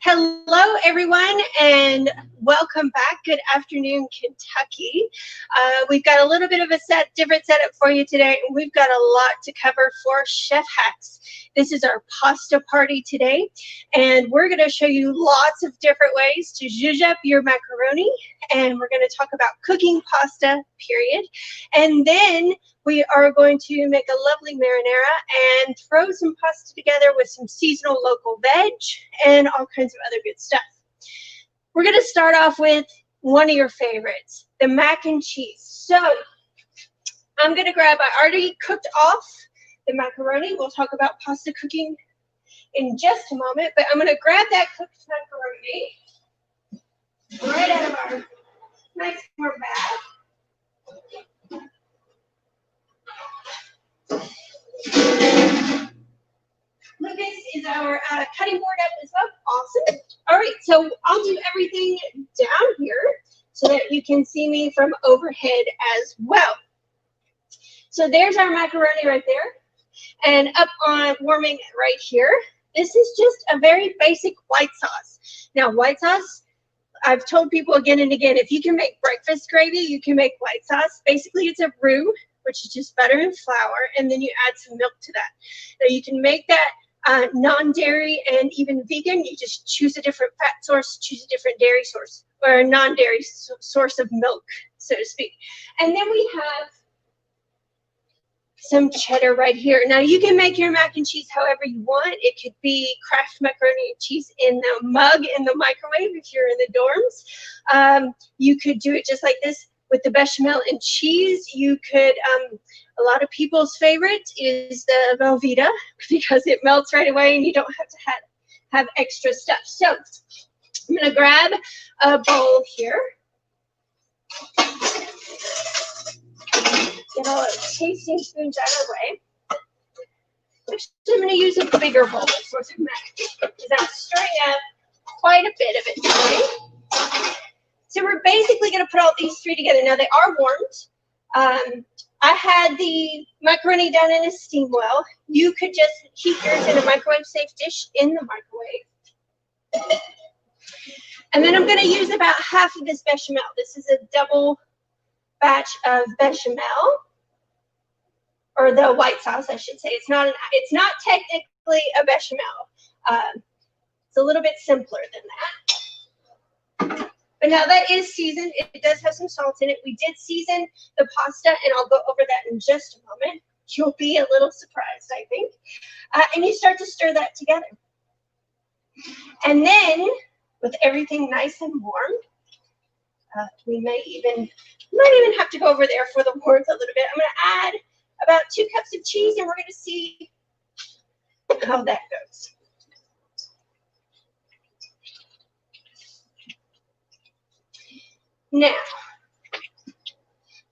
Hello, everyone, and welcome back. Good afternoon, Kentucky. We've got a little bit of a different setup for you today, and we've got a lot to cover for Chef Hacks. This is our pasta party today, and we're going to show you lots of different ways to zhuzh up your macaroni, and we're going to talk about cooking pasta, period. And then we are going to make a lovely marinara and throw some pasta together with some seasonal local veg and all kinds of other good stuff. We're going to start off with one of your favorites, the mac and cheese. So I'm going to I already cooked off the macaroni. We'll talk about pasta cooking in just a moment, but I'm going to grab that cooked macaroni right out of our nice warm bag. Lucas is our cutting board up as well. Awesome. All right, so I'll do everything down here so that you can see me from overhead as well. So there's our macaroni right there, and up on warming right here. This is just a very basic white sauce. Now, white sauce, I've told people again and again, if you can make breakfast gravy, you can make white sauce. Basically, it's a roux, which is just butter and flour, and then you add some milk to that. Now, you can make that non-dairy and even vegan. You just choose a different fat source, choose a different dairy source, or a non-dairy source of milk, so to speak. And then we have some cheddar right here. Now, you can make your mac and cheese however you want. It could be Kraft macaroni and cheese in the mug in the microwave if you're in the dorms. You could do it just like this with the bechamel and cheese. You could, a lot of people's favorite is the Velveeta because it melts right away and you don't have to have extra stuff. So I'm going to grab a bowl here. Get all the tasting spoons out of the way. Actually, I'm going to use a bigger bowl for the mac because I'm stirring up quite a bit of it today. So we're basically going to put all these three together. Now, they are warmed. I had the macaroni done in a steam well. You could just heat yours in a microwave-safe dish in the microwave. And then I'm going to use about half of this bechamel. This is a double batch of bechamel, or the white sauce, I should say. It's not technically a bechamel. It's a little bit simpler than that. But now that is seasoned. It does have some salt in it. We did season the pasta, and I'll go over that in just a moment. You'll be a little surprised, I think. And you start to stir that together. And then, with everything nice and warm, we might even have to go over there for the warmth a little bit. I'm going to add about 2 cups of cheese, and we're going to see how that goes. Now,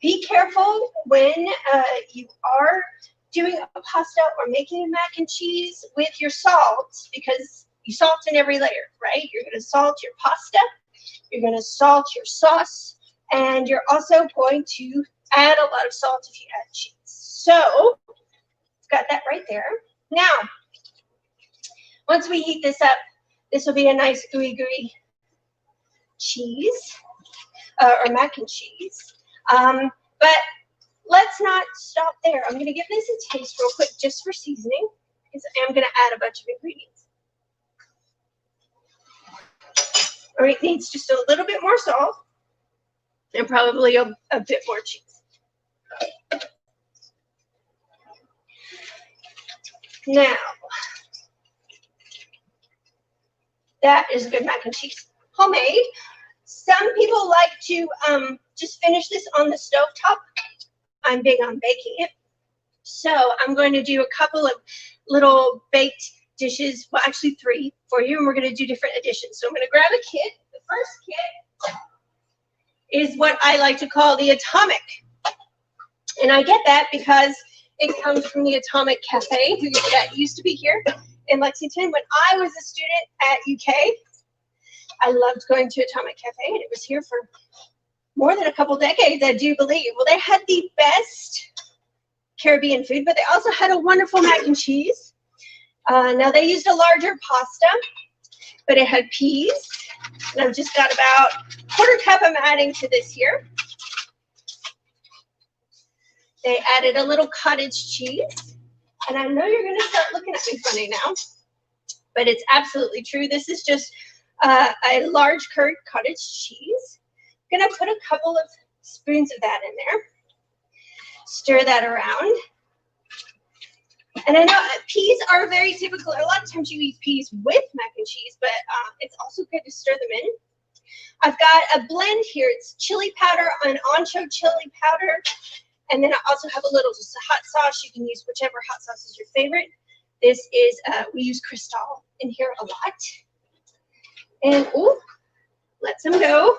be careful when you are doing a pasta or making a mac and cheese with your salt, because you salt in every layer, right? You're going to salt your pasta, you're going to salt your sauce, and you're also going to add a lot of salt if you add cheese. So, got that right there. Now, once we heat this up, this will be a nice gooey cheese. Or mac and cheese. But let's not stop there. I'm going to give this a taste real quick just for seasoning, because I'm going to add a bunch of ingredients. All right, needs just a little bit more salt and probably a bit more cheese. Now, that is good mac and cheese. Homemade. Some people like to just finish this on the stovetop. I'm big on baking it. So I'm going to do a couple of little baked dishes, well, actually 3 for you, and we're going to do different additions. So I'm going to grab a kit. The first kit is what I like to call the Atomic. And I get that because it comes from the Atomic Cafe, that used to be here in Lexington. When I was a student at UK, I loved going to Atomic Cafe, and it was here for more than a couple decades, I do believe. Well, they had the best Caribbean food, but they also had a wonderful mac and cheese. Now, they used a larger pasta, but it had peas. And I've just got about a quarter cup I'm adding to this here. They added a little cottage cheese. And I know you're going to start looking at me funny now, but it's absolutely true. This is just a large curd cottage cheese. I'm going to put a couple of spoons of that in there. Stir that around. And I know peas are very typical. A lot of times you eat peas with mac and cheese, but it's also good to stir them in. I've got a blend here. It's chili powder, an ancho chili powder, and then I also have a little just a hot sauce. You can use whichever hot sauce is your favorite. This is, we use Cristal in here a lot. And, ooh, let some go.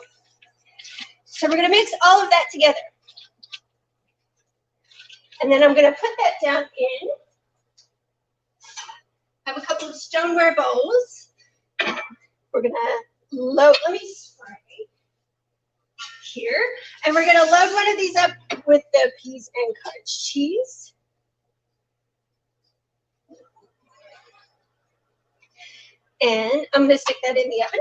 So we're going to mix all of that together. And then I'm going to put that down in. I have a couple of stoneware bowls. We're going to load, let me spray here. And we're going to load one of these up with the peas and cottage cheese. And I'm going to stick that in the oven.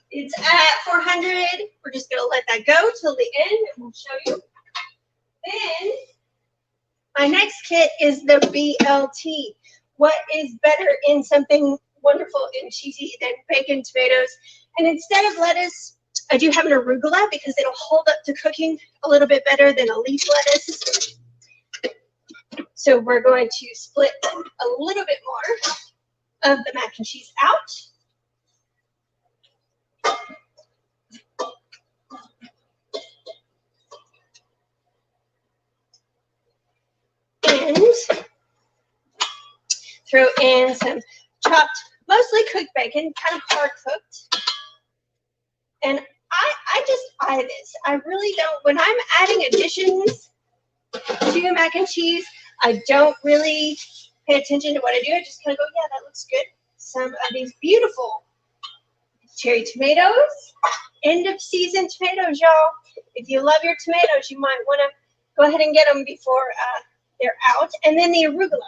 It's at 400. We're just going to let that go till the end, and we'll show you. Then, my next kit is the BLT. What is better in something wonderful and cheesy than bacon, tomatoes? And instead of lettuce, I do have an arugula because it'll hold up to cooking a little bit better than a leaf lettuce. So we're going to split a little bit more of the mac and cheese out. And throw in some chopped, mostly cooked bacon, kind of hard cooked. And I just eye this. I really don't, when I'm adding additions to mac and cheese, I don't really pay attention to what I do. I just kind of go, yeah, that looks good. Some of these beautiful cherry tomatoes, end of season tomatoes, y'all. If you love your tomatoes, you might want to go ahead and get them before they're out. And then the arugula,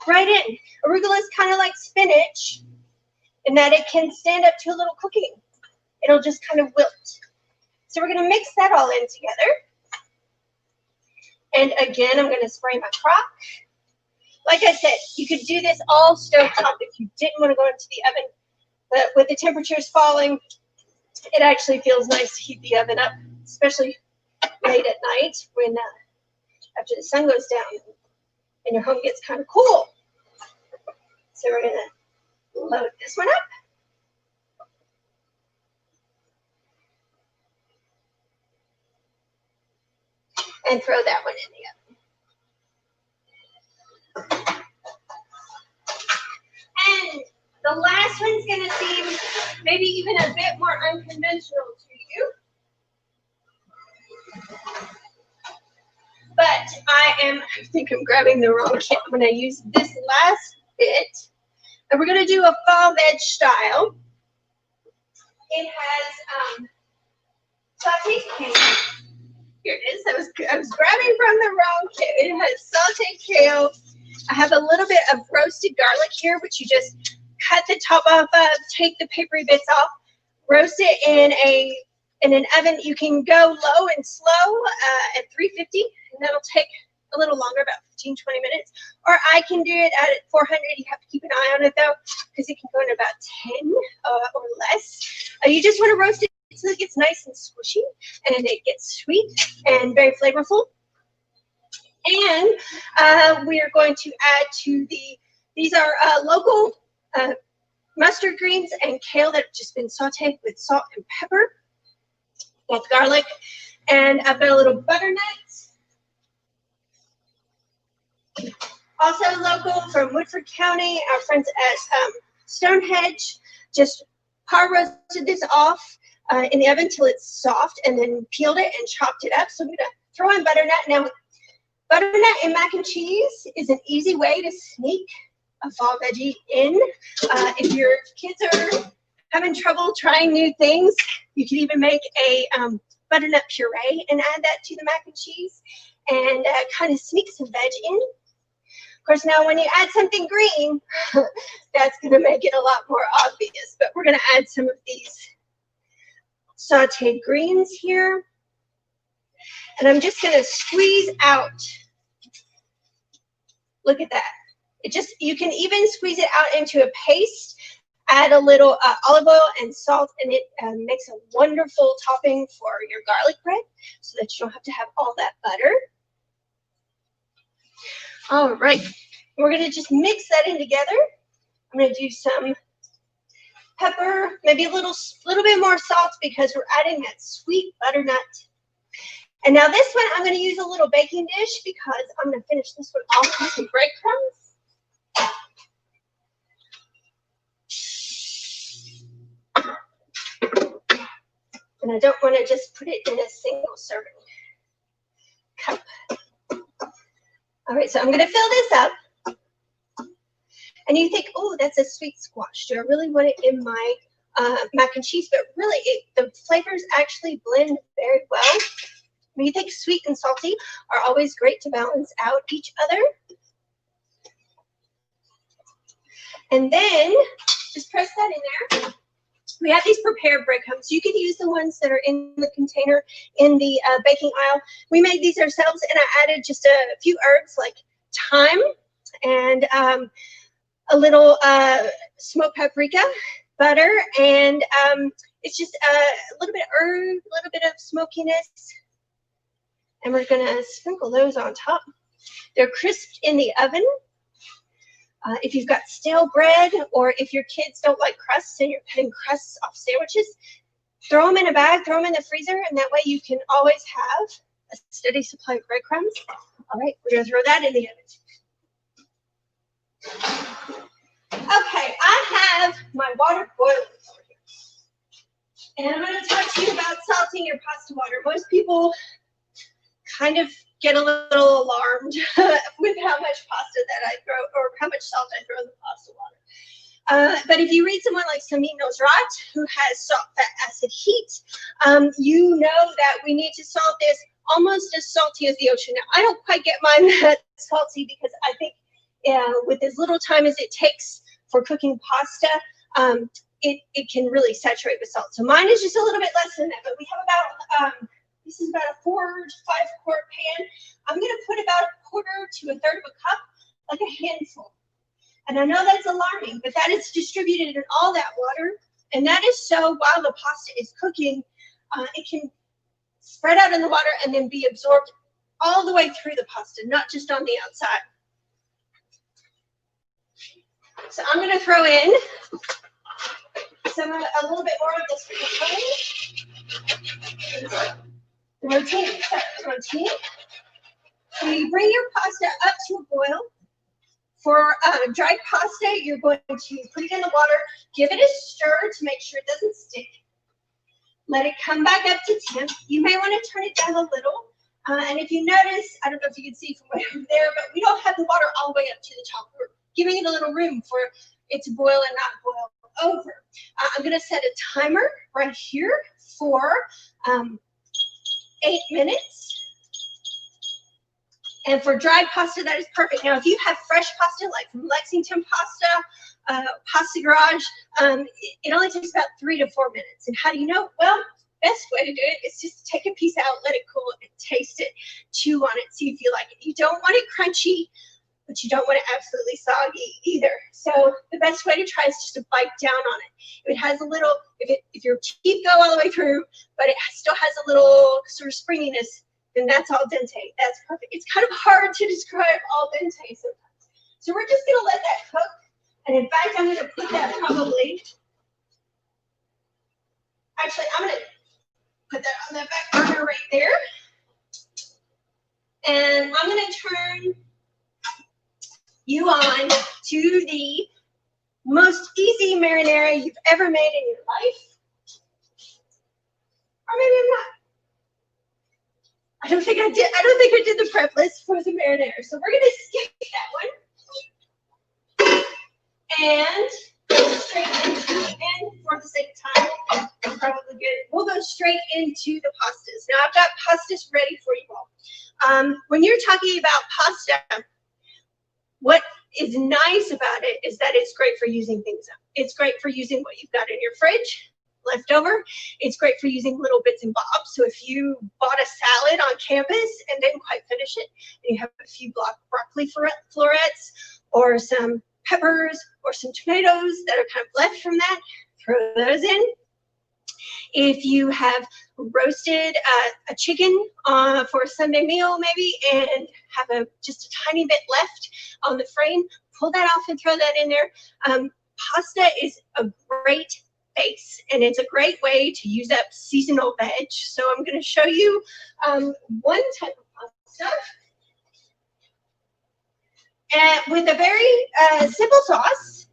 right in. Arugula is kind of like spinach in that it can stand up to a little cooking. It'll just kind of wilt. So we're going to mix that all in together. And again, I'm going to spray my crock. Like I said, you could do this all stovetop if you didn't want to go into the oven. But with the temperatures falling, it actually feels nice to heat the oven up, especially late at night when after the sun goes down and your home gets kind of cool. So we're going to load this one up. And throw that one in the oven. And the last one's going to seem maybe even a bit more unconventional to you. But I think I'm grabbing the wrong kit. I'm going to use this last bit. And we're going to do a fall veg style. It has sauteed kale. Here it is. I was grabbing from the wrong kit. It has sauteed kale. I have a little bit of roasted garlic here, which you just cut the top off of, take the papery bits off, roast it in an oven. You can go low and slow at 350, and that'll take a little longer, about 15, 20 minutes. Or I can do it at 400. You have to keep an eye on it though, because it can go in about 10 or less. You just want to roast it so it gets nice and squishy, and it gets sweet and very flavorful. And we are going to add to these are local mustard greens and kale that have just been sauteed with salt and pepper. That's garlic. And I've got a little butternut. Also local from Woodford County, our friends at Stonehenge just par roasted this off in the oven till it's soft, and then peeled it and chopped it up. So I'm going to throw in butternut. Now, butternut and mac and cheese is an easy way to sneak a fall veggie in. If your kids are having trouble trying new things, you can even make a butternut puree and add that to the mac and cheese. and kind of sneak some veg in. Of course, now when you add something green, that's going to make it a lot more obvious. But we're going to add some of these sauteed greens here. And I'm just going to squeeze out. Look at that. It just, you can even squeeze it out into a paste. Add a little olive oil and salt, and it makes a wonderful topping for your garlic bread so that you don't have to have all that butter. All right, we're going to just mix that in together. I'm going to do some pepper, maybe a little bit more salt because we're adding that sweet butternut. And now this one, I'm going to use a little baking dish because I'm going to finish this one off with some breadcrumbs. And I don't want to just put it in a single serving cup. All right, so I'm going to fill this up. And you think, oh, that's a sweet squash. Do I really want it in my mac and cheese? But really, the flavors actually blend very well. When you think sweet and salty are always great to balance out each other. And then just press that in there. We have these prepared breadcrumbs. You can use the ones that are in the container in the baking aisle. We made these ourselves, and I added just a few herbs like thyme and a little smoked paprika, butter, and it's just a little bit of herb, a little bit of smokiness. And we're going to sprinkle those on top. They're crisped in the oven. If you've got stale bread, or if your kids don't like crusts and you're cutting crusts off sandwiches, throw them in a bag, throw them in the freezer, and that way you can always have a steady supply of breadcrumbs. All right, we're going to throw that in the oven. Okay, I have my water boiling over here. And I'm going to talk to you about salting your pasta water. Most people kind of get a little alarmed with how much pasta that I throw, or how much salt I throw in the pasta water. But if you read someone like Samin Nosrat, who has salt, fat, acid, heat, you know that we need to salt this almost as salty as the ocean. Now, I don't quite get mine that salty because I think with as little time as it takes for cooking pasta, it can really saturate with salt. So mine is just a little bit less than that, but we have about this is about a 4 to 5 quart pan. I'm going to put about 1/4 to 1/3 of a cup, like a handful. And I know that's alarming, but that is distributed in all that water. And that is so while the pasta is cooking, it can spread out in the water and then be absorbed all the way through the pasta, not just on the outside. So I'm going to throw in a little bit more of this routine. So you bring your pasta up to a boil. For dried pasta, you're going to put it in the water, give it a stir to make sure it doesn't stick. Let it come back up to temp. You may want to turn it down a little. And if you notice, I don't know if you can see from way over there, but we don't have the water all the way up to the top. We're giving it a little room for it to boil and not boil over. I'm going to set a timer right here for 8 minutes. And for dried pasta, that is perfect. Now, if you have fresh pasta, like from Lexington Pasta, Pasta Garage, it only takes about 3 to 4 minutes. And how do you know? Well, best way to do it is just take a piece out, let it cool, and taste it. Chew on it, see if you like it. You don't want it crunchy, but you don't want it absolutely soggy either. So the best way to try is just to bite down on it. If it has a little, if your teeth go all the way through, but it still has a little sort of springiness, then that's al dente. That's perfect. It's kind of hard to describe al dente sometimes. So we're just gonna let that cook. And in fact, I'm gonna put that probably, actually, I'm gonna put that on the back burner right there. And I'm gonna turn you on to the most easy marinara you've ever made in your life. Or maybe I'm not. I don't think I did the prep list for the marinara. So we're gonna skip that one. And straight into, and for the sake of time, it's probably good. We'll go straight into the pastas. Now I've got pastas ready for you all. When you're talking about pasta, what is nice about it is that it's great for using things up. It's great for using what you've got in your fridge left over. It's great for using little bits and bobs. So if you bought a salad on campus and didn't quite finish it, and you have a few broccoli florets or some peppers or some tomatoes that are kind of left from that, throw those in. If you have roasted a chicken for a Sunday meal maybe and have just a tiny bit left on the frame, pull that off and throw that in there. Pasta is a great base, and it's a great way to use up seasonal veg. So I'm going to show you one type of pasta with a very simple sauce.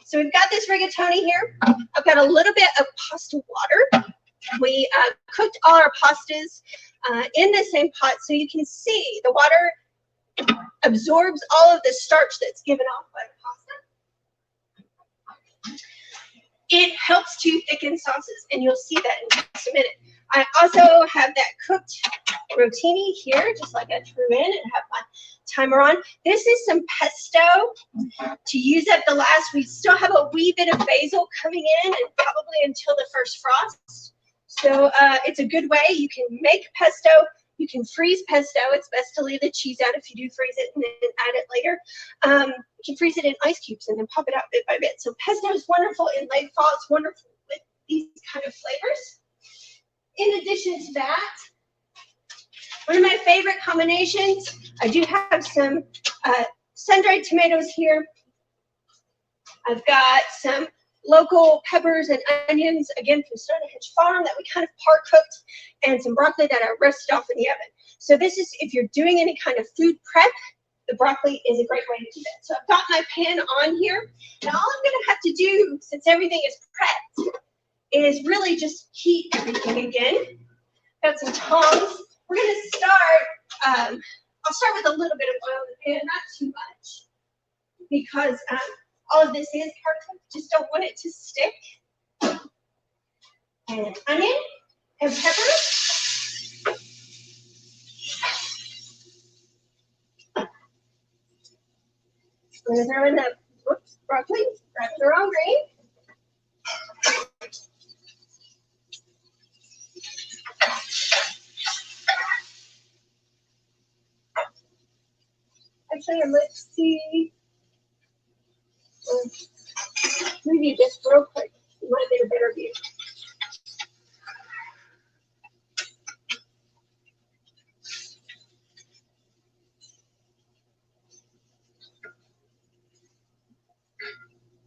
So we've got this rigatoni here. I've got a little bit of pasta water. We cooked all our pastas in the same pot, so you can see the water absorbs all of the starch that's given off by the pasta. It helps to thicken sauces, and you'll see that in just a minute. I also have that cooked rotini here, just like I threw in, and have my timer on. This is some pesto to use up the last. We still have a wee bit of basil coming in, and probably until the first frost. So it's a good way. You can make pesto. You can freeze pesto. It's best to leave the cheese out if you do freeze it and then add it later. You can freeze it in ice cubes and then pop it out bit by bit. So pesto is wonderful in late fall. It's wonderful with these kind of flavors. In addition to that, one of my favorite combinations, I do have some sun-dried tomatoes here. I've got some local peppers and onions, again from Stonehenge Farm, that we kind of part cooked, and some broccoli that I roasted off in the oven. So this is, if you're doing any kind of food prep, the broccoli is a great way to do that. So I've got my pan on here. Now all I'm going to have to do, since everything is prepped, is really just heat everything again. Got some tongs. We're going to start, I'll start with a little bit of oil in the pan, not too much, because all of this is hard cooked. Just don't want it to stick. And onion and pepper. I'm going to throw in the broccoli, grab the wrong green. Actually, let's see. Maybe just real quick. You might get a better view.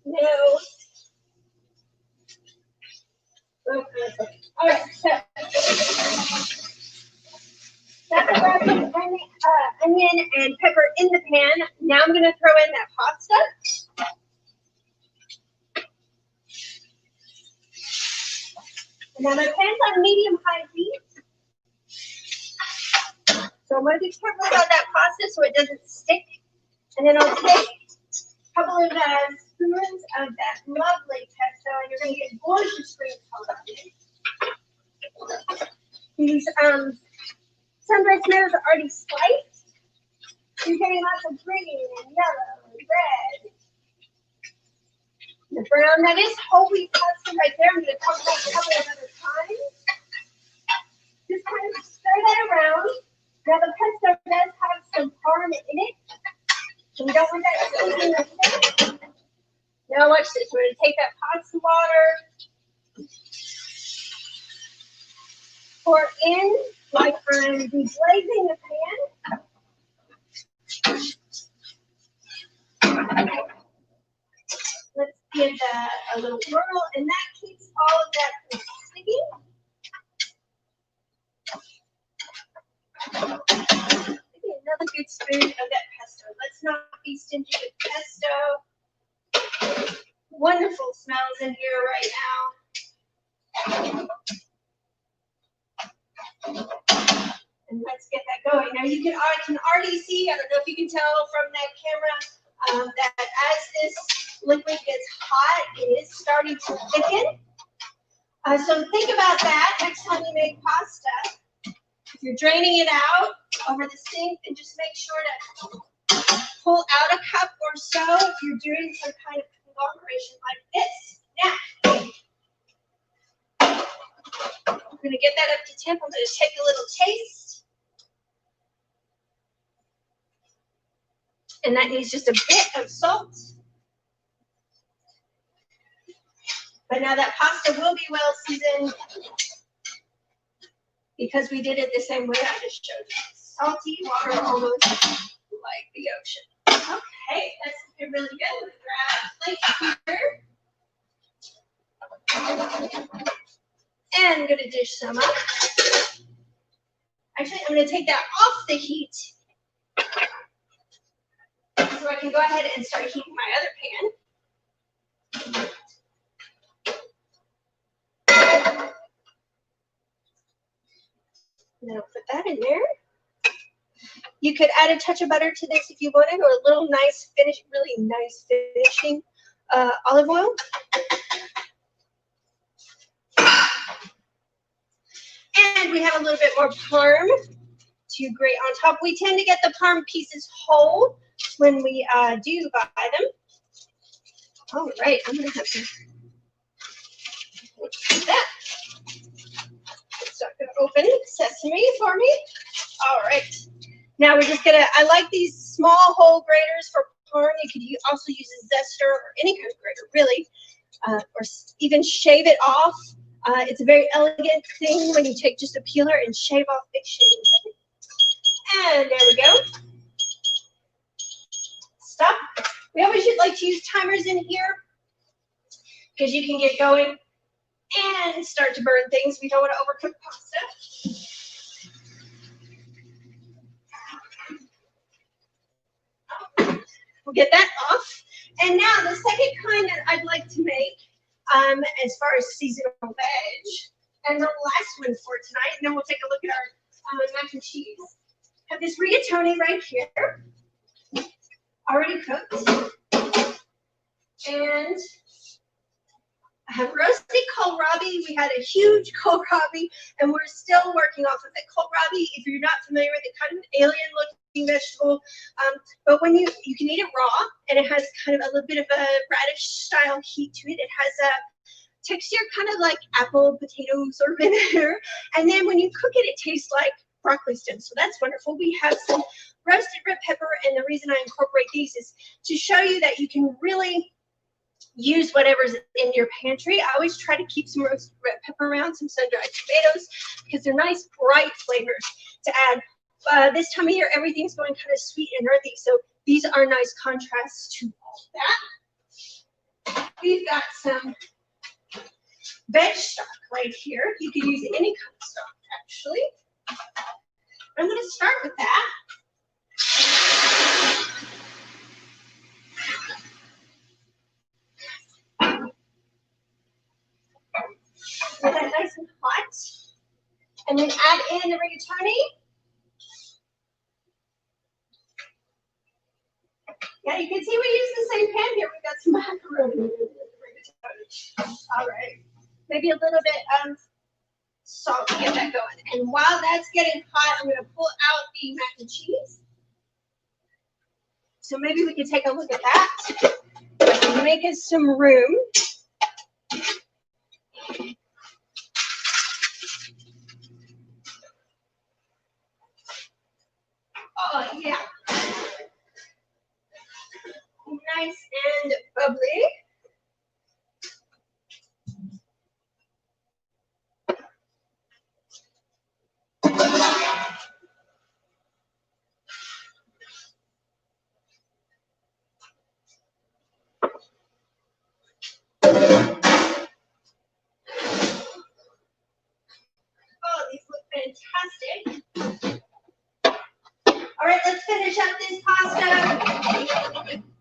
No. Okay. All right. So got the broccoli, onion, and pepper in the pan. Now I'm going to throw in that pasta. And now my pan's on medium-high heat. So I'm going to be careful about that pasta so it doesn't stick. And then I'll take a couple of spoons of that lovely pesto, and you're going to get gorgeous green color on it. These sun-dried tomatoes are already sliced. You're getting lots of green and yellow and red. The brown, that is whole wheat pasta right there. I'm going to talk about a couple of other times. Just kind of stir that around. Now the pesto does have some parm in it, so we don't want that sticking in there. Now watch this. We're going to take that pasta water, pour in like I'm deglazing the pan. Let's give that a little whirl, and that keeps all of that from sticking. Another good spoon of that pesto. Let's not be stingy with pesto. Wonderful smells in here right now. And let's get that going. Now I can already see, I don't know if you can tell from that that as this liquid gets hot, it is starting to thicken. So think about that next time you make pasta. If you're draining it out over the sink, then just make sure to pull out a cup or so if you're doing some kind of conglomeration like this. Now, I'm going to get that up to temp. I'm going to take a little taste. And that needs just a bit of salt. But now that pasta will be well seasoned because we did it the same way I just showed you. Salty water, almost like the ocean. Okay, that's looking really good. Grab a plate here. And I'm going to dish some up. Actually, I'm going to take that off the heat so I can go ahead and start heating my other pan. And then I'll put that in there. You could add a touch of butter to this if you wanted, or a little nice finish, really nice finishing olive oil. And we have a little bit more parm to grate on top. We tend to get the parm pieces whole when we do buy them. All right, I'm going to have to do that. It's not going to open sesame for me. All right. Now we're just going to, I like these small hole graters for parm. You could also use a zester or any kind of grater, really, or even shave it off. It's a very elegant thing when you take just a peeler and shave off big shavings. And there we go. Stop. We always like to use timers in here because you can get going and start to burn things. We don't want to overcook pasta. We'll get that off. And now the second kind that I'd like to make, as far as seasonal veg, and the last one for tonight, and then we'll take a look at our mac and cheese. I have this rigatoni right here, already cooked. And I have roasted kohlrabi. We had a huge kohlrabi, and we're still working off of it. Kohlrabi, if you're not familiar with it, kind of an alien-looking vegetable, but when you can eat it raw, and it has kind of a little bit of a radish-style heat to it. It has a texture kind of like apple, potato sort of in there, and then when you cook it, it tastes like broccoli stems. So that's wonderful. We have some roasted red pepper, and the reason I incorporate these is to show you that you can really use whatever's in your pantry. I always try to keep some roasted red pepper around, some sun-dried tomatoes, because they're nice, bright flavors to add. This time of year, everything's going kind of sweet and earthy, so these are nice contrasts to all that. We've got some veg stock right here. You can use any kind of stock, actually. I'm going to start with that. Get that nice and hot. And then add in the rigatoni. Yeah, you can see we use the same pan here. We've got some macaroni with the rigatoni. All right. Maybe a little bit of salt to get that going. And while that's getting hot, I'm going to pull out the mac and cheese. So maybe we can take a look at that. Make us some room. Oh, yeah. Nice and bubbly. Oh, these look fantastic. All right, let's finish up this pasta.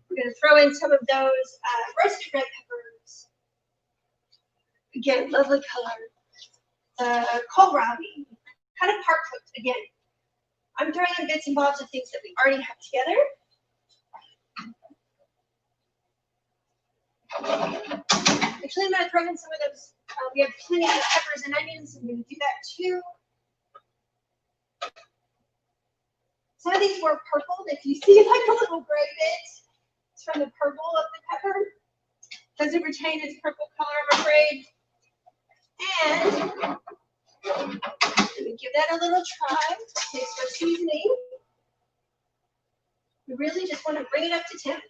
We're going to throw in some of those roasted red peppers. Again, lovely color. Kohlrabi, kind of part cooked again. I'm throwing in bits and bobs of things that we already have together. Actually, I'm going to throw in some of those. We have plenty of peppers and onions. I'm going to do that too. Some of these were purpled. If you see like a little gray bit, it's from the purple of the pepper. Doesn't retain its purple color, I'm afraid. And let me give that a little try. Taste for seasoning. We really just want to bring it up to temp.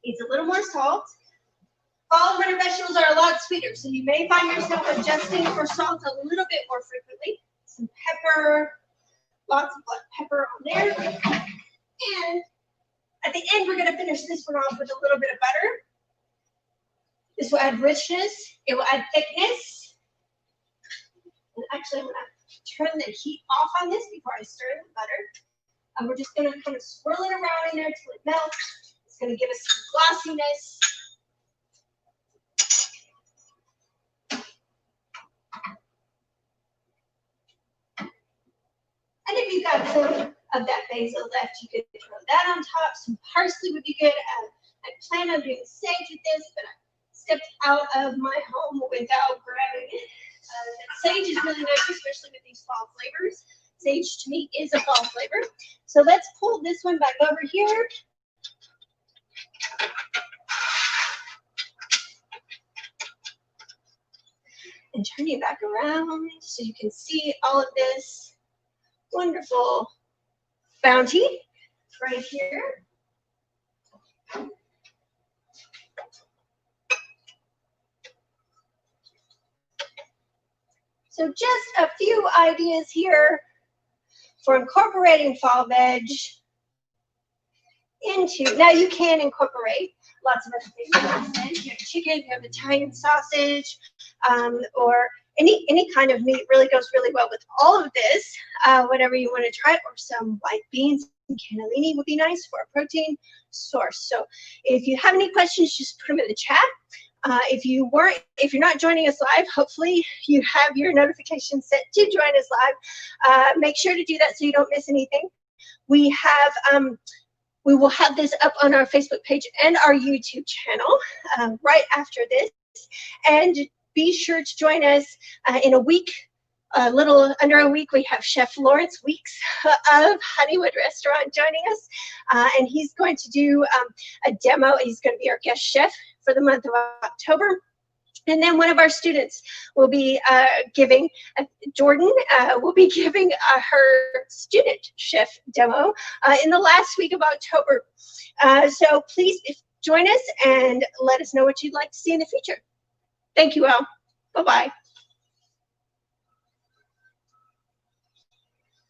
Needs a little more salt. Fall winter vegetables are a lot sweeter, so you may find yourself adjusting for salt a little bit more frequently. Some pepper, lots of black pepper on there. And at the end, we're going to finish this one off with a little bit of butter. This will add richness. It will add thickness. And actually, I'm going to turn the heat off on this before I stir the butter. And we're just going to kind of swirl it around in there till it melts. It's going to give us some glossiness. And if you've got some of that basil left, you could throw that on top. Some parsley would be good. I plan on doing sage with this, but I stepped out of my home without grabbing it. Sage is really nice, especially with these fall flavors. Sage to me is a fall flavor. So let's pull this one back over here. And turn it back around so you can see all of this wonderful bounty right here. So just a few ideas here for incorporating fall veg into, now you can incorporate lots of other things. You have chicken, you have Italian sausage, or any kind of meat really goes really well with all of this, whatever you want to try, or some white beans and cannellini would be nice for a protein source. So if you have any questions, just put them in the chat. If you're not joining us live, hopefully you have your notifications set to join us live. Make sure to do that so you don't miss anything. We will have this up on our Facebook page and our YouTube channel right after this. And be sure to join us in a week, a little under a week. We have Chef Lawrence Weeks of Honeywood Restaurant joining us. And he's going to do a demo. He's going to be our guest chef for the month of October. And then one of our students will be giving, Jordan will be giving her student chef demo in the last week of October. So please join us and let us know what you'd like to see in the future. Thank you all. Bye-bye.